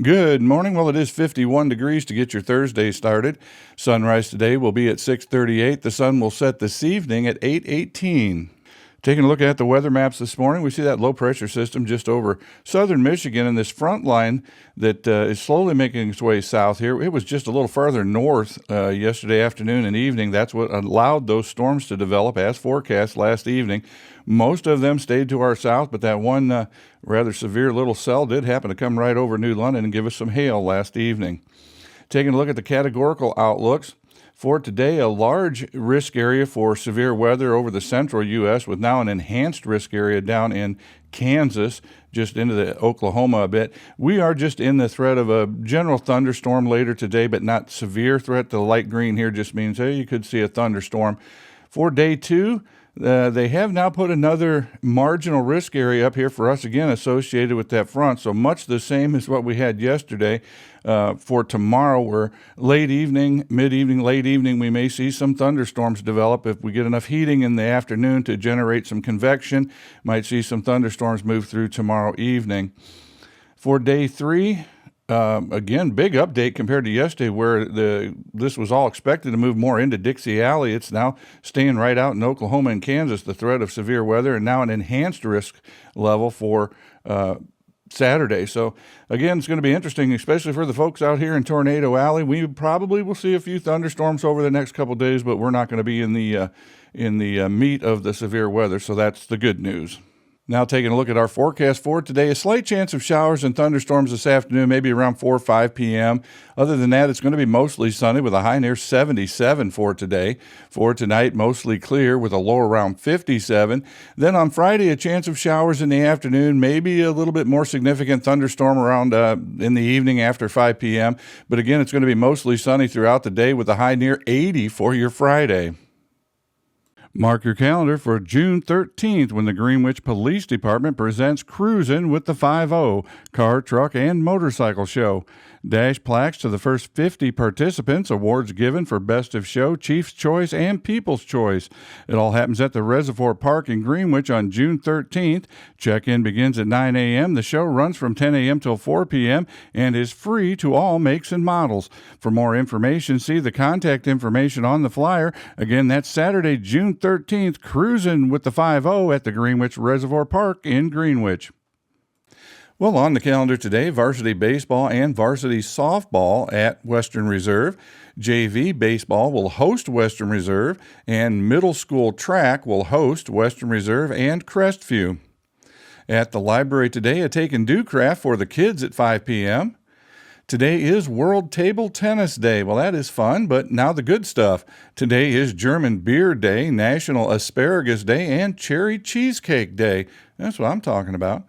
Good morning. Well, it is 51 degrees to get your Thursday started. Sunrise today will be at 6:38. The sun will set this evening at 8:18. Taking a look at the weather maps this morning, we see that low pressure system just over southern Michigan and this front line that is slowly making its way south here. It was just a little farther north yesterday afternoon and evening. That's what allowed those storms to develop as forecast last evening. Most of them stayed to our south, but that one rather severe little cell did happen to come right over New London and give us some hail last evening. Taking a look at the categorical outlooks. For today, a large risk area for severe weather over the central U.S. with now an enhanced risk area down in Kansas, just into the Oklahoma a bit. We are just in the threat of a general thunderstorm later today, but not severe threat. The light green here just means, hey, you could see a thunderstorm. For day two, they have now put another marginal risk area up here for us again associated with that front. So much the same as what we had yesterday. For tomorrow, we're late evening, mid-evening, late evening, we may see some thunderstorms develop. If we get enough heating in the afternoon to generate some convection, might see some thunderstorms move through tomorrow evening. For day three, again, big update compared to yesterday where this was all expected to move more into Dixie Alley. It's now staying right out in Oklahoma and Kansas, the threat of severe weather, and now an enhanced risk level for Saturday. So, again, it's going to be interesting, especially for the folks out here in Tornado Alley. We probably will see a few thunderstorms over the next couple of days, but we're not going to be in the meat of the severe weather, so that's the good news. Now taking a look at our forecast for today, a slight chance of showers and thunderstorms this afternoon, maybe around 4 or 5 p.m. Other than that, it's going to be mostly sunny with a high near 77 for today. For tonight, mostly clear with a low around 57. Then on Friday, a chance of showers in the afternoon, maybe a little bit more significant thunderstorm around in the evening after 5 p.m. But again, it's going to be mostly sunny throughout the day with a high near 80 for your Friday. Mark your calendar for June 13th when the Greenwich Police Department presents Cruisin' with the 5-0 Car, Truck, and Motorcycle Show. Dash plaques to the first 50 participants, awards given for Best of Show, Chief's Choice, and People's Choice. It all happens at the Reservoir Park in Greenwich on June 13th. Check-in begins at 9 a.m. The show runs from 10 a.m. till 4 p.m. and is free to all makes and models. For more information, see the contact information on the flyer. Again, that's Saturday, June 13th, Cruisin' with the 5-0 at the Greenwich Reservoir Park in Greenwich. Well, on the calendar today, varsity baseball and varsity softball at Western Reserve. JV baseball will host Western Reserve, and middle school track will host Western Reserve and Crestview. At the library today, a take and do craft for the kids at 5 p.m. Today is World Table Tennis Day. Well, that is fun, but now the good stuff. Today is German Beer Day, National Asparagus Day, and Cherry Cheesecake Day. That's what I'm talking about.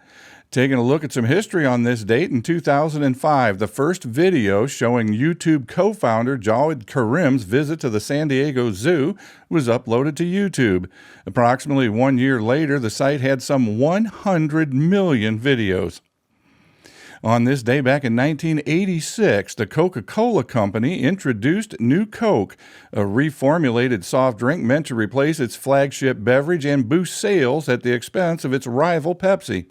Taking a look at some history on this date, in 2005, the first video showing YouTube co-founder Jawed Karim's visit to the San Diego Zoo was uploaded to YouTube. Approximately 1 year later, the site had some 100 million videos. On this day back in 1986, the Coca-Cola Company introduced New Coke, a reformulated soft drink meant to replace its flagship beverage and boost sales at the expense of its rival Pepsi.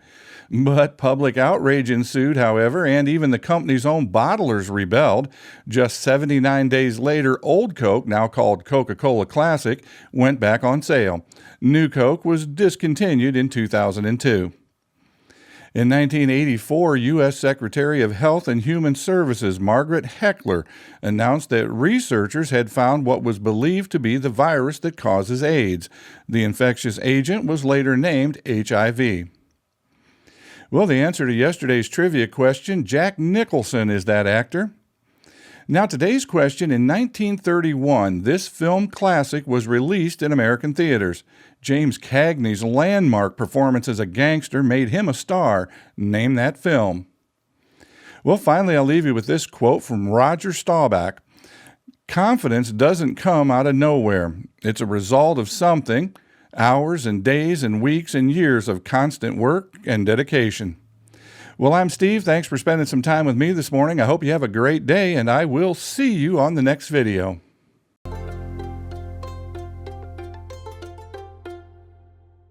But public outrage ensued, however, and even the company's own bottlers rebelled. Just 79 days later, Old Coke, now called Coca-Cola Classic, went back on sale. New Coke was discontinued in 2002. In 1984, U.S. Secretary of Health and Human Services Margaret Heckler announced that researchers had found what was believed to be the virus that causes AIDS. The infectious agent was later named HIV. Well, the answer to yesterday's trivia question, Jack Nicholson is that actor. Now, today's question, in 1931, this film classic was released in American theaters. James Cagney's landmark performance as a gangster made him a star. Name that film. Well, finally, I'll leave you with this quote from Roger Staubach. Confidence doesn't come out of nowhere. It's a result of something, hours and days and weeks and years of constant work and dedication. Well, I'm Steve. Thanks for spending some time with me this morning. I hope you have a great day, and I will see you on the next video.